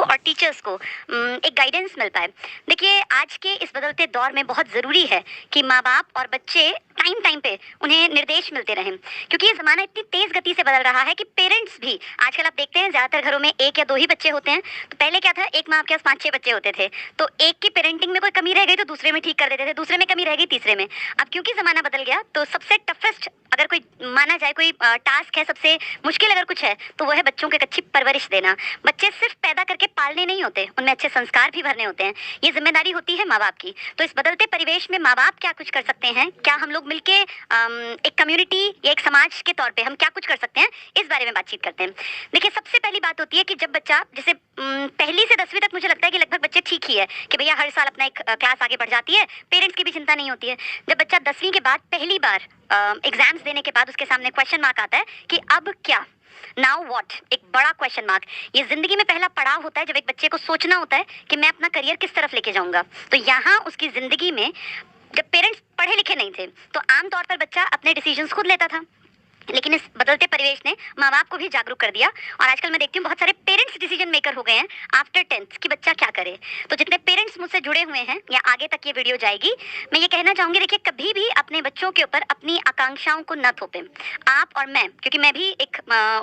और टीचर्स को एक गाइडेंस मिल पाए। देखिए, आज के इस बदलते दौर में बहुत ज़रूरी है कि माँ-बाप और बच्चे टाइम टाइम पे उन्हें निर्देश मिलते रहें, क्योंकि ये ज़माना इतनी तेज़ गति से बदल रहा है कि पेरेंट्स भी आजकल आप देखते हैं ज़्यादातर घरों में 1 या 2 ही बच्चे होते हैं। तो पहले क्या था, एक माँ के पास 5-6 बच्चे होते थे, तो एक की पेरेंटिंग में कोई कमी रह गई तो दूसरे में ठीक कर देते थे, दूसरे में कमी रह गई तीसरे में। अब क्योंकि ज़माना बदल गया तो सबसे टफेस्ट अगर कोई माना जाए, कोई टास्क है, सबसे मुश्किल अगर कुछ है तो वो है बच्चों को एक अच्छी परवरिश देना। बच्चे सिर्फ पैदा करके पालने नहीं होते, उनमें अच्छे संस्कार भी भरने होते हैं। ये जिम्मेदारी होती है माँ बाप की। तो इस बदलते परिवेश में माँ बाप क्या कुछ कर सकते हैं, क्या हम लोग मिलके एक कम्युनिटी या एक समाज के तौर पे हम क्या कुछ कर सकते हैं, इस बारे में बातचीत करते हैं। देखिए, सबसे पहली बात होती है कि जब बच्चा जैसे पहली से 10वीं तक मुझे लगता है कि लगभग बच्चे ठीक ही है कि भैया हर साल अपना एक क्लास आगे बढ़ जाती है, पेरेंट्स की भी चिंता नहीं होती है। जब बच्चा 10वीं के बाद पहली बार एग्जाम्स देने के बाद उसके सामने क्वेश्चन मार्क आता है कि अब क्या, नाउ व्हाट, एक बड़ा क्वेश्चन मार्क। ये जिंदगी में पहला पड़ाव होता है जब एक बच्चे को सोचना होता है कि मैं अपना करियर किस तरफ लेके जाऊंगा। तो यहाँ उसकी जिंदगी में जब पेरेंट्स पढ़े लिखे नहीं थे तो आमतौर पर बच्चा अपने डिसीजंस खुद लेता था, लेकिन इस बदलते परिवेश ने माँ बाप को भी जागरूक कर दिया। और आजकल मैं देखती हूँ बहुत सारे पेरेंट्स डिसीजन मेकर हो गए हैं आफ्टर 10th कि बच्चा क्या करे। तो जितने पेरेंट्स मुझसे जुड़े हुए हैं या आगे तक ये वीडियो जाएगी, मैं ये कहना चाहूंगी, देखिए कभी भी अपने बच्चों के ऊपर अपनी आकांक्षाओं को न थोपें। आप और मैं, क्योंकि मैं भी एक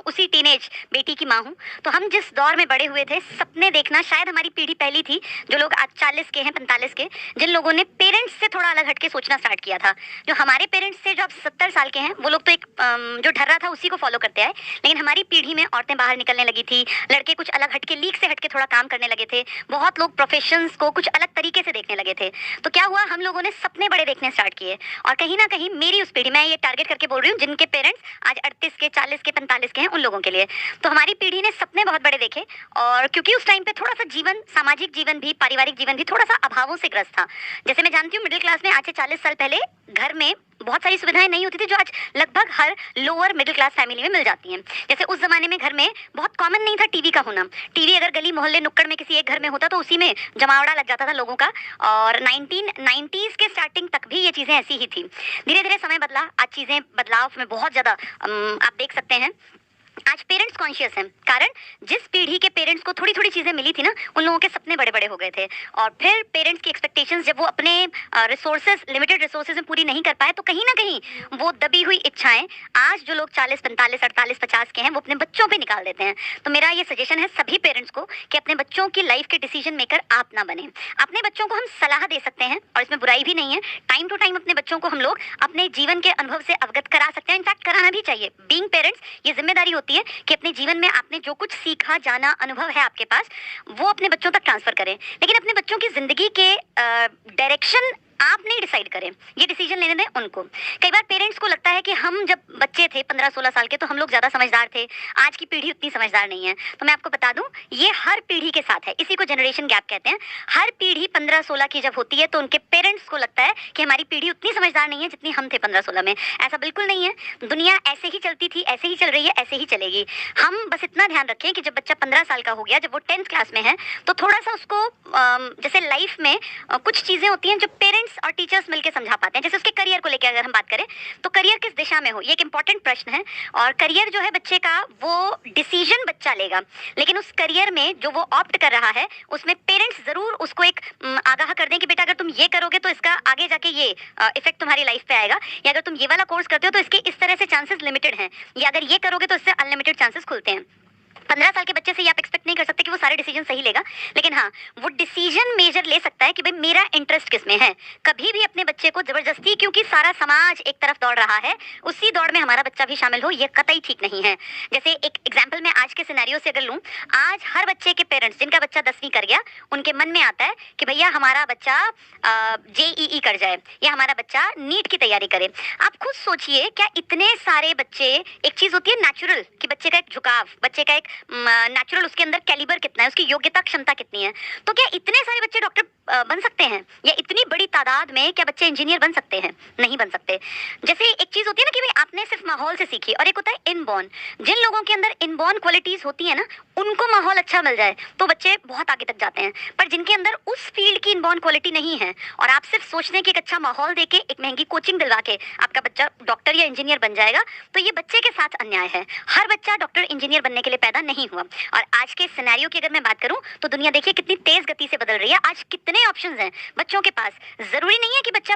उसी टीनेज बेटी की माँ हूँ, तो हम जिस दौर में बड़े हुए थे, सपने देखना शायद हमारी पीढ़ी पहली थी जो लोग आज 40 के हैं, 45 के, जिन लोगों ने पेरेंट्स से थोड़ा अलग हटके सोचना स्टार्ट किया था। जो हमारे पेरेंट्स से जो अब 70 साल के हैं, वो लोग तो एक जो ढर्रा था उसी को फॉलो करते आए, लेकिन हमारी पीढ़ी में औरतें बाहर निकलने लगी थी, लड़के कुछ अलग हटके, लीग से हटके थोड़ा काम करने लगे थे, बहुत लोग प्रोफेशंस को कुछ अलग तरीके से देखने लगे थे। तो क्या हुआ, हम लोगों ने सपने बड़े देखने स्टार्ट किए। और कहीं ना कहीं मेरी उस पीढ़ी, मैं ये टारगेट करके बोल रही हूँ जिनके पेरेंट्स आज 38 के, 40 के, 45 के हैं, उन लोगों के लिए। तो हमारी पीढ़ी ने सपने बहुत बड़े देखे, और क्योंकि उस टाइम पे थोड़ा सा जीवन, सामाजिक जीवन भी, पारिवारिक जीवन भी थोड़ा सा अभावों से ग्रस्त था। जैसे मैं जानती हूँ मिडिल क्लास में आज से 40 साल पहले घर में बहुत सारी सुविधाएं नहीं होती थी जो आज लगभग हर लोअर मिडिल क्लास फैमिली में मिल जाती हैं। जैसे उस जमाने में घर में बहुत कॉमन नहीं था टीवी का होना। टीवी अगर गली मोहल्ले नुक्कड़ में किसी एक घर में होता तो उसी में जमावड़ा लग जाता था लोगों का। और 1990s के स्टार्टिंग तक भी ये चीज़ें ऐसी ही थी। धीरे धीरे समय बदला, आज चीज़ें बदलाव में बहुत ज़्यादा आप देख सकते हैं। आज पेरेंट्स कॉन्शियस हैं, कारण जिस पीढ़ी के पेरेंट्स को थोड़ी थोड़ी चीज़ें मिली थी ना, उन लोगों के सपने बड़े बड़े हो गए थे। और फिर पेरेंट्स की एक्सपेक्टेशंस जब वो अपने रिसोर्सेज, लिमिटेड रिसोर्सेज में पूरी नहीं कर पाए, तो कहीं ना कहीं वो दबी हुई इच्छाएं आज जो लोग 40, 45, 48, 50 के हैं, वो अपने बच्चों पे निकाल देते हैं। तो मेरा ये सजेशन है सभी पेरेंट्स को कि अपने बच्चों की लाइफ के डिसीजन मेकर आप ना बने। अपने बच्चों को हम सलाह दे सकते हैं और इसमें बुराई भी नहीं है। टाइम टू टाइम अपने बच्चों को हम लोग अपने जीवन के अनुभव से अवगत करा सकते हैं, इनफैक्ट कराना भी चाहिए। बीइंग पेरेंट्स ये जिम्मेदारी होती है कि अपने जीवन में आपने जो कुछ सीखा, जाना, अनुभव है आपके पास, वो अपने बच्चों तक ट्रांसफर करें। लेकिन अपने बच्चों की जिंदगी के डायरेक्शन आप नहीं डिसाइड करें, ये डिसीजन लेने दें उनको। कई बार पेरेंट्स को लगता है कि हम जब बच्चे थे 15-16 साल के तो हम लोग ज़्यादा समझदार थे, आज की पीढ़ी उतनी समझदार नहीं है। तो मैं आपको बता दूं, ये हर पीढ़ी के साथ है, इसी को जनरेशन गैप कहते हैं। हर पीढ़ी 15-16 की जब होती है तो उनके पेरेंट्स को लगता है कि हमारी पीढ़ी उतनी समझदार नहीं है जितनी हम थे 15-16 में। ऐसा बिल्कुल नहीं है। दुनिया ऐसे ही चलती थी, ऐसे ही चल रही है, ऐसे ही चलेगी। हम बस इतना ध्यान रखें कि जब बच्चा 15 साल का हो गया, जब वो 10th क्लास में है, तो थोड़ा सा उसको जैसे लाइफ में कुछ चीज़ें होती हैं जो पेरेंट्स और टीचर्स मिलकर समझा पाते हैं। जैसे उसके करियर को लेकर अगर हम बात करें तो करियर किस दिशा में हो, ये एक इंपॉर्टेंट प्रश्न है। और करियर जो है बच्चे का, वो डिसीजन बच्चा लेगा, लेकिन उस करियर में जो वो ऑप्ट कर रहा है उसमें पेरेंट्स जरूर उसको एक आगाह कर दें कि बेटा अगर तुम ये करोगे तो इसका आगे जाके ये इफेक्ट तुम्हारी लाइफ पे आएगा, या अगर तुम ये वाला कोर्स करते हो तो इसके इस तरह से चांसेस लिमिटेड हैं, या अगर ये करोगे तो इससे अनलिमिटेड चांसेस खुलते हैं। 15 साल के बच्चे से ये आप एक्सपेक्ट नहीं कर सकते कि वो सारे डिसीजन सही लेगा, लेकिन हाँ, वो डिसीजन मेजर ले सकता है कि भाई मेरा इंटरेस्ट किस में है। कभी भी अपने बच्चे को जबरदस्ती, क्योंकि सारा समाज एक तरफ दौड़ रहा है, उसी दौड़ में हमारा बच्चा भी शामिल हो, ये कतई ठीक नहीं है। जैसे एक एग्जाम्पल मैं आज के सिनेरियो से अगर लूँ, आज हर बच्चे के पेरेंट्स, जिनका बच्चा 10वीं कर गया, उनके मन में आता है कि भैया हमारा बच्चा JEE कर जाए या हमारा बच्चा नीट की तैयारी करे। आप खुद सोचिए, क्या इतने सारे बच्चे, एक चीज़ होती है नेचुरल कि बच्चे का एक झुकाव, बच्चे का एक नेचुरल, उसके अंदर कैलिबर कितना है, उसकी योग्यता क्षमता कितनी है, तो क्या इतने सारे बच्चे डॉक्टर बन सकते हैं? या इतनी बड़ी तादाद में क्या बच्चे इंजीनियर बन सकते हैं? नहीं बन सकते। जैसे एक चीज़ होती है ना कि भई आपने सिर्फ़ माहौल से सीखी, और एक होता है इनबॉर्न। जिन लोगों के अंदर इनबॉर्न क्वालिटीज़ होती हैं ना, उनको माहौल अच्छा मिल जाए, तो बच्चे बहुत आगे तक जाते हैं। पर जिनके अंदर उस फ़ील्ड की इनबॉर्न क्वालिटी नहीं है, और आप सिर्फ़ सोचते हैं कि एक अच्छा माहौल देके, एक महँगी कोचिंग दिलवा के आपका बच्चा डॉक्टर या इंजीनियर बन जाएगा, तो ये बच्चे के साथ अन्याय है। हर बच्चा डॉक्टर, इंजीनियर बनने के लिए पैदा नहीं हुआ। और आज के सिनेरियो की अगर मैं बात करूँ, तो दुनिया देखिए कितनी तेज़ गति से बदल रही है। आज कितने ऑप्शंस हैं बच्चों के पास। ज़रूरी नहीं है कि बच्चा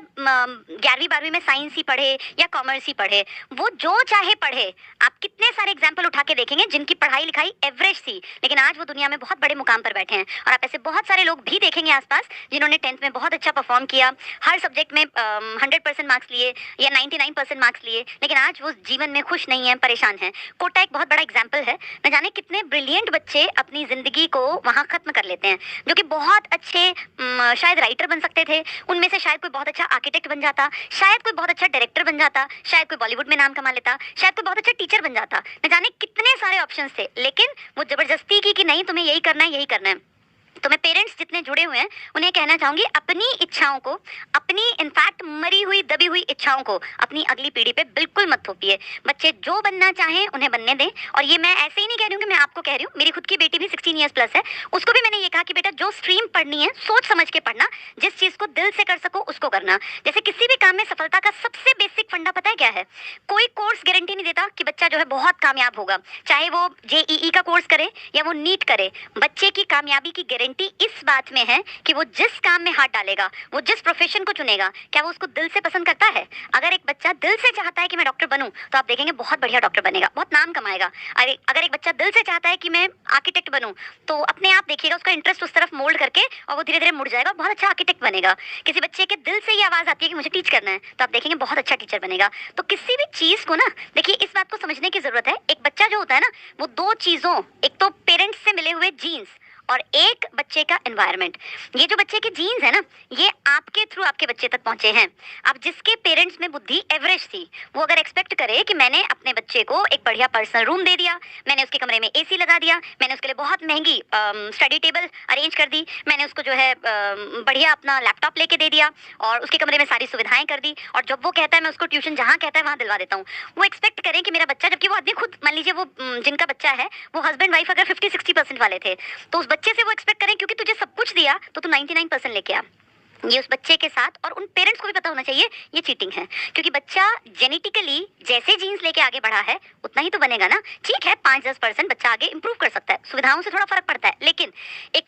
11वीं 12वीं में साइंस ही पढ़े या कॉमर्स ही पढ़े, वो जो चाहे पढ़े। आप कितने सारे एग्जाम्पल उठा के देखेंगे जिनकी पढ़ाई लिखाई एवरेज थी, लेकिन आज वो दुनिया में बहुत बड़े मुकाम पर बैठे हैं। और आप ऐसे बहुत सारे लोग भी देखेंगे आसपास जिन्होंने 10th में बहुत अच्छा परफॉर्म किया, हर सब्जेक्ट में 100% मार्क्स लिए या 99% मार्क्स लिए, लेकिन आज वो जीवन में खुश नहीं है, परेशान है। कोटा एक बहुत बड़ा एग्जाम्पल है। न जाने कितने ब्रिलियंट बच्चे अपनी ज़िंदगी को वहाँ ख़त्म कर लेते हैं, जो कि बहुत अच्छे शायद राइटर बन सकते थे। उनमें से शायद कोई बहुत अच्छा आर्किटेक्ट बन जाता, शायद कोई बहुत अच्छा डायरेक्टर बन जाता, शायद कोई बॉलीवुड में नाम कमा लेता, शायद कोई बहुत अच्छा टीचर बन जाता। न जाने कितने सारे ऑप्शंस थे, लेकिन वो ज़बरदस्ती की कि नहीं तुम्हें यही करना है, यही करना है। तो मैं पेरेंट्स जितने जुड़े हुए हैं उन्हें कहना चाहूँगी, अपनी इच्छाओं को, अपनी इनफैक्ट मरी हुई दबी हुई इच्छाओं को अपनी अगली पीढ़ी पे बिल्कुल मत थोपिए। बच्चे जो बनना चाहें उन्हें बनने दें। और ये मैं ऐसे ही नहीं कह रही हूँ कि मैं आपको कह रही हूँ, मेरी खुद की बेटी भी 16 ईयर्स प्लस है, उसको भी मैंने ये कहा कि बेटा जो स्ट्रीम पढ़नी है सोच समझ के पढ़ना, जिस चीज़ को दिल से कर सको उसको करना। जैसे किसी भी काम में सफलता का सबसे बेसिक फंडा पता है क्या है? कोई कोर्स गारंटी नहीं देता कि बच्चा जो है बहुत कामयाब होगा, चाहे वो JEE का कोर्स करे या वो नीट करे। बच्चे की कामयाबी की गारंटी इस बात में है कि वो जिस काम में हाथ डालेगा, वो जिस प्रोफेशन को चुनेगा, क्या वो उसको दिल से पसंद करता है। अगर एक बच्चा दिल से चाहता है कि मैं डॉक्टर बनूं, तो आप देखेंगे बहुत बढ़िया डॉक्टर बनेगा, बहुत नाम कमाएगा। अगर एक बच्चा दिल से चाहता है कि मैं आर्किटेक्ट बनूं, तो अपने आप देखिएगा उसका इंटरेस्ट उस तरफ मोल्ड करके और वो धीरे धीरे मुड़ जाएगा, बहुत अच्छा आर्किटेक्ट बनेगा। किसी बच्चे के दिल से ये आवाज़ आती है कि मुझे टीच करना है, तो आप देखेंगे बहुत अच्छा टीचर बनेगा। तो किसी भी चीज़ को ना, देखिए इस बात को समझने की ज़रूरत है, एक बच्चा जो होता है ना, वो दो चीज़ों, एक तो पेरेंट्स से मिले हुए जीन्स और एक बच्चे का एनवायरनमेंट। ये जो बच्चे के जीन्स है ना, ये आपके थ्रू आपके बच्चे तक पहुंचे हैं। अब जिसके पेरेंट्स में बुद्धि एवरेज थी, वो अगर एक्सपेक्ट करे कि मैंने अपने बच्चे को एक बढ़िया पर्सनल रूम दे दिया, मैंने उसके कमरे में AC लगा दिया, मैंने उसके लिए बहुत महंगी स्टडी टेबल अरेंज कर दी, मैंने उसको जो है बढ़िया अपना लैपटॉप लेके दे दिया और उसके कमरे में सारी सुविधाएं कर दी, और जब वो कहता है मैं उसको ट्यूशन जहाँ कहता है वहाँ दिलवा देता हूँ। वो एक्सपेक्ट करें कि मेरा बच्चा, जबकि वो आदमी खुद, मान लीजिए वो जिनका बच्चा है वो हस्बैंड वाइफ अगर 50-60% वाले थे, तो उस बच्चे से वो एक्सपेक्ट करें क्योंकि तुझे सब कुछ दिया तो तू 99% लेके आ। ये उस बच्चे के साथ, और उन पेरेंट्स को भी पता होना चाहिए ये चीटिंग है, क्योंकि बच्चा जेनेटिकली जैसे जीन्स लेके आगे बढ़ा है उतना ही तो बनेगा ना। ठीक है 5-10% बच्चा आगे इंप्रूव कर सकता है, सुविधाओं से थोड़ा फर्क पड़ता है, लेकिन एक